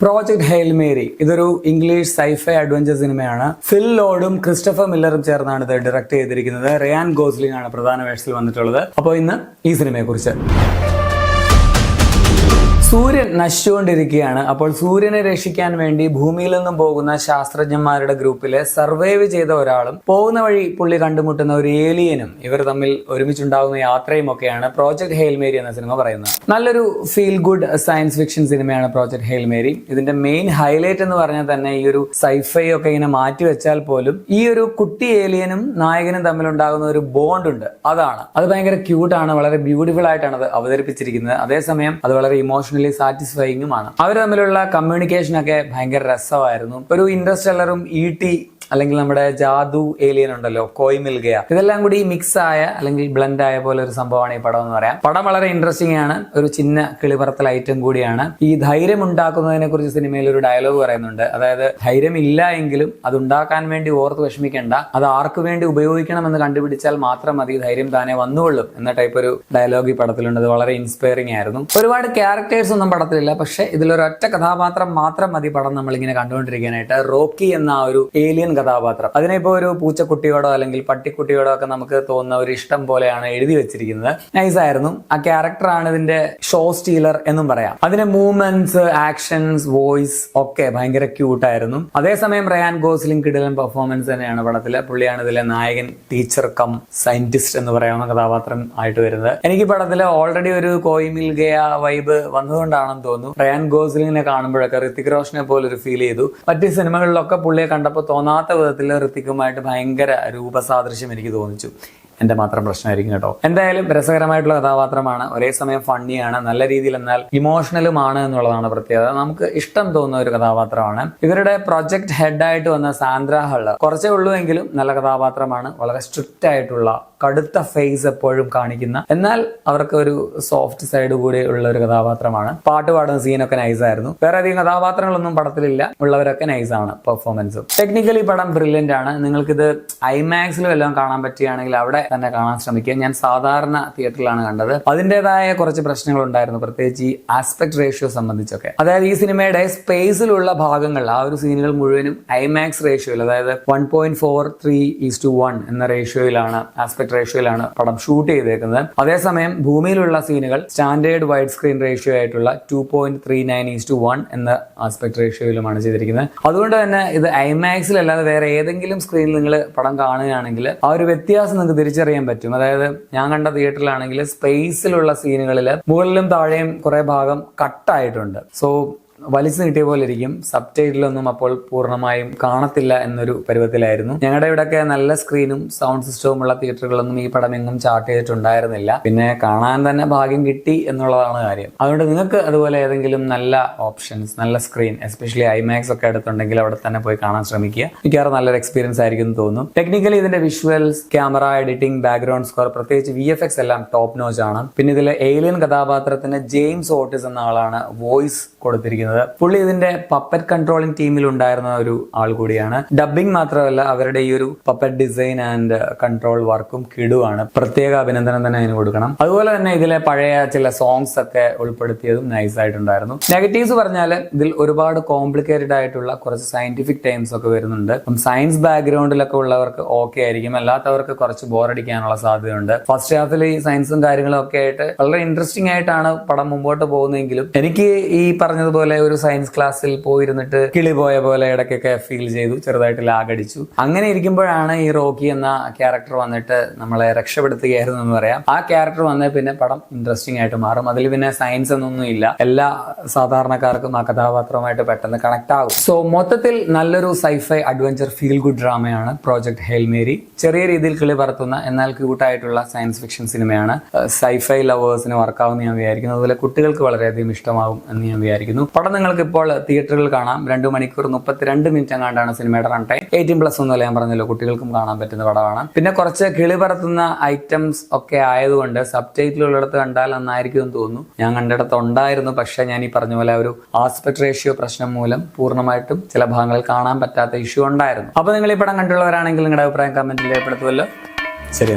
Project Hail Mary ഇതൊരു English sci fi adventure സിനിമയാണ്. ഫിൽ ലോർഡും Christopher മില്ലറും ചേർന്നാണ് ഇത് ഡയറക്ട് ചെയ്തിരിക്കുന്നത്. റയാൻ ഗോസ്ലിംഗ് ആണ് പ്രധാന വേഷത്തിൽ വന്നിട്ടുള്ളത്. അപ്പോൾ ഇന്ന് ഈ സിനിമയെ കുറിച്ച്. സൂര്യൻ നശിച്ചുകൊണ്ടിരിക്കുകയാണ്. അപ്പോൾ സൂര്യനെ രക്ഷിക്കാൻ വേണ്ടി ഭൂമിയിൽ നിന്നും പോകുന്ന ശാസ്ത്രജ്ഞന്മാരുടെ ഗ്രൂപ്പിലെ സർവൈവ് ചെയ്ത ഒരാളും പോകുന്ന വഴി പുള്ളി കണ്ടുമുട്ടുന്ന ഒരു ഏലിയനും ഇവർ തമ്മിൽ ഒരുമിച്ചുണ്ടാകുന്ന യാത്രയും ഒക്കെയാണ് പ്രോജക്ട് ഹെയിൽ മേരി എന്ന സിനിമ പറയുന്നത്. നല്ലൊരു ഫീൽ ഗുഡ് സയൻസ് ഫിക്ഷൻ സിനിമയാണ് പ്രോജക്ട് ഹെയിൽ മേരി. ഇതിന്റെ മെയിൻ ഹൈലൈറ്റ് എന്ന് പറഞ്ഞാൽ തന്നെ ഈ ഒരു സൈഫൈ ഒക്കെ ഇങ്ങനെ മാറ്റി വെച്ചാൽ പോലും ഈ ഒരു കുട്ടി ഏലിയനും നായകനും തമ്മിലുണ്ടാകുന്ന ഒരു ബോണ്ട് ഉണ്ട്. അത് ഭയങ്കര ക്യൂട്ടാണ്. വളരെ ബ്യൂട്ടിഫുൾ ആയിട്ടാണ് അത് അവതരിപ്പിച്ചിരിക്കുന്നത്. അതേസമയം അത് വളരെ ഇമോഷണലി സാറ്റിസ്ഫൈയിങ്ങുമാണ്. അവർ തമ്മിലുള്ള കമ്മ്യൂണിക്കേഷൻ ഒക്കെ ഭയങ്കര രസമായിരുന്നു. ഒരു ഇൻട്രസ്റ്റെല്ലറും ഈട്ടി അല്ലെങ്കിൽ നമ്മുടെ ജാദു ഏലിയൻ ഉണ്ടല്ലോ, കോയ് മിൽ ഗയ, ഇതെല്ലാം കൂടി മിക്സ് ആയ അല്ലെങ്കിൽ ബ്ലെൻഡ് ആയ പോലെ ഒരു സംഭവമാണ് ഈ പടം എന്ന് പറയാം. പടം വളരെ ഇൻട്രസ്റ്റിംഗ് ആണ്. ഒരു ചിന്ന കിളിപറത്തൽ ഐറ്റം കൂടിയാണ്. ഈ ധൈര്യം ഉണ്ടാക്കുന്നതിനെ കുറിച്ച് സിനിമയിൽ ഒരു ഡയലോഗ് പറയുന്നുണ്ട്. അതായത് ധൈര്യം ഇല്ല എങ്കിലും അത് ഉണ്ടാക്കാൻ വേണ്ടി ഓർത്ത് വിഷമിക്കേണ്ട, അത് ആർക്ക് വേണ്ടി ഉപയോഗിക്കണമെന്ന് കണ്ടുപിടിച്ചാൽ മാത്രം മതി, ധൈര്യം താനെ വന്നുകൊള്ളും എന്ന ടൈപ്പ് ഒരു ഡയലോഗ് ഈ പടത്തിലുണ്ട്. അത് വളരെ ഇൻസ്പയറിംഗ് ആയിരുന്നു. ഒരുപാട് ക്യാരക്ടേഴ്സ് ഒന്നും പടത്തിലില്ല, പക്ഷെ ഇതിലൊരൊറ്റ കഥാപാത്രം മാത്രം മതി പടം നമ്മളിങ്ങനെ കണ്ടുകൊണ്ടിരിക്കാനായിട്ട്. റോക്കി എന്ന ആ ഒരു ഏലിയൻ കഥാപാത്രം, അതിനിപ്പോ ഒരു പൂച്ചക്കുട്ടിയോടോ അല്ലെങ്കിൽ പട്ടിക്കുട്ടിയോടോ ഒക്കെ നമുക്ക് തോന്നുന്ന ഒരു ഇഷ്ടം പോലെയാണ് എഴുതി വെച്ചിരിക്കുന്നത്. നൈസായിരുന്നു. ആ ക്യാരക്ടറാണ് ഇതിന്റെ ഷോ സ്റ്റീലർ എന്നും പറയാം. അതിന്റെ മൂവ്മെന്റ്സ്, ആക്ഷൻസ്, വോയിസ് ഒക്കെ ഭയങ്കര ക്യൂട്ടായിരുന്നു. അതേസമയം റയാൻ ഗോസ്ലിംഗ് കിടിലൻ പെർഫോമൻസ് തന്നെയാണ് പടത്തില്. പുള്ളിയാണ് ഇതിലെ നായകൻ, ടീച്ചർ കം സയന്റിസ്റ്റ് എന്ന് പറയാവുന്ന കഥാപാത്രം ആയിട്ട് വരുന്നത്. എനിക്ക് പടത്തില് ഓൾറെഡി ഒരു കോയ് മിൽ ഗയ വൈബ് വന്നതുകൊണ്ടാണെന്ന് തോന്നുന്നു. റയാൻ ഗോസ്ലിംഗിനെ കാണുമ്പോഴൊക്കെ ഋത്തിക് റോഷനെ പോലെ ഒരു ഫീൽ ചെയ്തു. മറ്റു സിനിമകളിലൊക്കെ പുള്ളിയെ കണ്ടപ്പോൾ തോന്നാത്ത വിധത്തിൽ ഋത്തിക്കുമായിട്ട് ഭയങ്കര രൂപസാദൃശ്യം എനിക്ക് തോന്നിച്ചു. എന്റെ മാത്രം പ്രശ്നമായിരിക്കും കേട്ടോ. എന്തായാലും രസകരമായിട്ടുള്ള കഥാപാത്രമാണ്. ഒരേ സമയം ഫണ്ണിയാണ്, നല്ല രീതിയിൽ എന്നാൽ ഇമോഷണലുമാണ് എന്നുള്ളതാണ് പ്രത്യേകത. നമുക്ക് ഇഷ്ടം തോന്നുന്ന ഒരു കഥാപാത്രമാണ്. ഇവരുടെ പ്രൊജക്ട് ഹെഡായിട്ട് വന്ന സാന്ദ്ര ഹള്ളർ കുറച്ചേ ഉള്ളൂ എങ്കിലും നല്ല കഥാപാത്രമാണ്. വളരെ സ്ട്രിക്റ്റ് ആയിട്ടുള്ള കടുത്ത ഫേസ് എപ്പോഴും കാണിക്കുന്ന, എന്നാൽ അവർക്ക് ഒരു സോഫ്റ്റ് സൈഡ് കൂടി ഉള്ള ഒരു കഥാപാത്രമാണ്. പാട്ട് പാടുന്ന സീനൊക്കെ നൈസായിരുന്നു. വേറെ അധികം കഥാപാത്രങ്ങളൊന്നും പടത്തിലില്ല, ഉള്ളവരൊക്കെ നൈസാണ് പെർഫോമൻസും. ടെക്നിക്കലി പടം ബ്രില്യന്റ് ആണ്. നിങ്ങൾക്കിത് ഐമാക്സിലും എല്ലാം കാണാൻ പറ്റുകയാണെങ്കിൽ അവിടെ തന്നെ കാണാൻ ശ്രമിക്കുക. ഞാൻ സാധാരണ തിയേറ്ററിലാണ് കണ്ടത്. അതിൻ്റെതായ കുറച്ച് പ്രശ്നങ്ങൾ ഉണ്ടായിരുന്നു, പ്രത്യേകിച്ച് ഈ ആസ്പെക്ട് റേഷ്യോ സംബന്ധിച്ചൊക്കെ. അതായത് ഈ സിനിമയുടെ സ്പേസിലുള്ള ഭാഗങ്ങൾ, ആ ഒരു സീനുകൾ മുഴുവനും ഐമാക്സ് റേഷ്യോയിൽ, അതായത് 1.43:1 എന്ന റേഷ്യോയിലാണ്, ആസ്പെക്ട് റേഷ്യോയിലാണ് പടം ഷൂട്ട് ചെയ്തേക്കുന്നത്. അതേസമയം ഭൂമിയിലുള്ള സീനുകൾ സ്റ്റാൻഡേർഡ് വൈഡ് സ്ക്രീൻ റേഷ്യോ ആയിട്ടുള്ള 2.39:1 എന്ന ആസ്പെക്ട് റേഷ്യോയിലുമാണ് ചെയ്തിരിക്കുന്നത്. അതുകൊണ്ട് തന്നെ ഇത് ഐമാക്സിൽ അല്ലാതെ വേറെ ഏതെങ്കിലും സ്ക്രീനിൽ നിങ്ങൾ പടം കാണുകയാണെങ്കിൽ ആ ഒരു വ്യത്യാസം നിങ്ങൾക്ക് തിരിച്ചറിയാൻ പറ്റും. അതായത് ഞാൻ കണ്ട തിയേറ്ററിലാണെങ്കിൽ സ്പേസിലുള്ള സീനുകളിൽ മുകളിലും താഴെയും കുറെ ഭാഗം കട്ടായിട്ടുണ്ട്. സോ വലിച്ചു നീട്ടിയ പോലെ ഇരിക്കും. സബ് ടൈറ്റിലൊന്നും അപ്പോൾ പൂർണ്ണമായും കാണത്തില്ല എന്നൊരു പരുവത്തിലായിരുന്നു. ഞങ്ങളുടെ ഇവിടെയൊക്കെ നല്ല സ്ക്രീനും സൗണ്ട് സിസ്റ്റവും ഉള്ള തിയേറ്ററുകളൊന്നും ഈ പടം എങ്ങും ചാർട്ട് ചെയ്തിട്ടുണ്ടായിരുന്നില്ല. പിന്നെ കാണാൻ തന്നെ ഭാഗ്യം കിട്ടി എന്നുള്ളതാണ് കാര്യം. അതുകൊണ്ട് നിങ്ങൾക്ക് അതുപോലെ ഏതെങ്കിലും നല്ല ഓപ്ഷൻസ്, നല്ല സ്ക്രീൻ, എസ്പെഷ്യലി ഐമാക്സ് ഒക്കെ അടുത്തുണ്ടെങ്കിൽ അവിടെ തന്നെ പോയി കാണാൻ ശ്രമിക്കുക. മിക്കവാറും നല്ലൊരു എക്സ്പീരിയൻസ് ആയിരിക്കും എന്ന് തോന്നുന്നു. ടെക്നിക്കലി ഇതിന്റെ visuals, camera, editing, background score, പ്രത്യേകിച്ച് VFX എല്ലാം ടോപ്പ് നോച്ച് ആണ്. പിന്നെ ഇതിലെ ഏലിയൻ കഥാപാത്രത്തിന് ജെയിംസ് ഓട്ടിസ് എന്ന ആളാണ് വോയിസ് കൊടുത്തിരിക്കുന്നത്. പുള്ളി ഇതിന്റെ പപ്പറ്റ് കൺട്രോളിംഗ് ടീമിൽ ഉണ്ടായിരുന്ന ഒരു ആൾ കൂടിയാണ്. ഡബിംഗ് മാത്രമല്ല, അവരുടെ ഈ ഒരു പപ്പറ്റ് ഡിസൈൻ ആൻഡ് കൺട്രോൾ വർക്കും കിടുവാണ്. പ്രത്യേക അഭിനന്ദനം തന്നെ അതിന് കൊടുക്കണം. അതുപോലെ തന്നെ ഇതിലെ പഴയ ചില സോങ്സ് ഒക്കെ ഉൾപ്പെടുത്തിയതും നൈസ് ആയിട്ടുണ്ടായിരുന്നു. നെഗറ്റീവ്സ് പറഞ്ഞാൽ ഇതിൽ ഒരുപാട് കോംപ്ലിക്കേറ്റഡ് ആയിട്ടുള്ള കുറച്ച് സയന്റിഫിക് ടൈംസ് ഒക്കെ വരുന്നുണ്ട്. സയൻസ് ബാക്ക്ഗ്രൗണ്ടിലൊക്കെ ഉള്ളവർക്ക് ഓക്കെ ആയിരിക്കും, അല്ലാത്തവർക്ക് കുറച്ച് ബോറടിക്കാനുള്ള സാധ്യതയുണ്ട്. ഫസ്റ്റ് ഹാഫിൽ ഈ സയൻസും കാര്യങ്ങളും ഒക്കെ ആയിട്ട് വളരെ ഇൻട്രസ്റ്റിംഗ് ആയിട്ടാണ് പടം മുമ്പോട്ട് പോകുന്നതെങ്കിലും എനിക്ക് ഈ പറഞ്ഞതുപോലെ ഒരു സയൻസ് ക്ലാസ്സിൽ പോയിരുന്നിട്ട് കിളി പോയ പോലെ ഇടയ്ക്കൊക്കെ ഫീൽ ചെയ്തു, ചെറുതായിട്ട് ലാഗടിച്ചു. അങ്ങനെ ഇരിക്കുമ്പോഴാണ് ഈ റോക്കി എന്ന ക്യാരക്ടർ വന്നിട്ട് നമ്മളെ രക്ഷപ്പെടുത്തുകയായിരുന്നു എന്ന് പറയാം. ആ ക്യാരക്ടർ വന്നേ പിന്നെ പടം ഇൻട്രസ്റ്റിംഗ് ആയിട്ട് മാറും. അതിൽ പിന്നെ സയൻസ് എന്നൊന്നും ഇല്ല, എല്ലാ സാധാരണക്കാർക്കും ആ കഥാപാത്രവുമായിട്ട് പെട്ടെന്ന് കണക്ട് ആകും. സോ മൊത്തത്തിൽ നല്ലൊരു സൈഫൈ അഡ്വഞ്ചർ ഫീൽ ഗുഡ് ഡ്രാമയാണ് പ്രോജക്ട് ഹെയിൽ മേരി. ചെറിയ രീതിയിൽ കിളി പറത്തുന്ന എന്നാൽ ക്യൂട്ടായിട്ടുള്ള സയൻസ് ഫിക്ഷൻ സിനിമയാണ്. സൈഫൈ ലവേഴ്സിന് വർക്കാവുമെന്ന് ഞാൻ വിചാരിക്കുന്നു. അതുപോലെ കുട്ടികൾക്ക് വളരെയധികം ഇഷ്ടമാകും എന്ന് ഞാൻ വിചാരിക്കുന്നു. പടം നിങ്ങൾക്ക് ഇപ്പോൾ തിയേറ്ററുകളിൽ കാണാം. 2 മണിക്കൂർ 32 മിനിറ്റ് എങ്ങാണ്ടാണ് സിനിമയുടെ റൺ ടൈം. 18+ ഒന്നുമല്ല, ഞാൻ പറഞ്ഞല്ലോ, കുട്ടികൾക്കും കാണാൻ പറ്റുന്ന പടമാണ്. പിന്നെ കുറച്ച് കിളി പറത്തുന്ന ഐറ്റംസ് ഒക്കെ ആയതുകൊണ്ട് സബ് ടൈറ്റിലുള്ളിടത്ത് കണ്ടാൽ നന്നായിരിക്കും എന്ന് തോന്നുന്നു. ഞാൻ കണ്ടിടത്ത് ഉണ്ടായിരുന്നു, പക്ഷെ ഞാൻ ഈ പറഞ്ഞ പോലെ ഒരു ആസ്പെക്ട് റേഷ്യോ പ്രശ്നം മൂലം പൂർണ്ണമായിട്ടും ചില ഭാഗങ്ങളിൽ കാണാൻ പറ്റാത്ത ഇഷ്യൂ ഉണ്ടായിരുന്നു. അപ്പൊ നിങ്ങൾ ഈ പടം കണ്ടുള്ളവരാണെങ്കിൽ നിങ്ങളുടെ അഭിപ്രായം കമന്റിൽ രേഖപ്പെടുത്തുമല്ലോ. ശരി.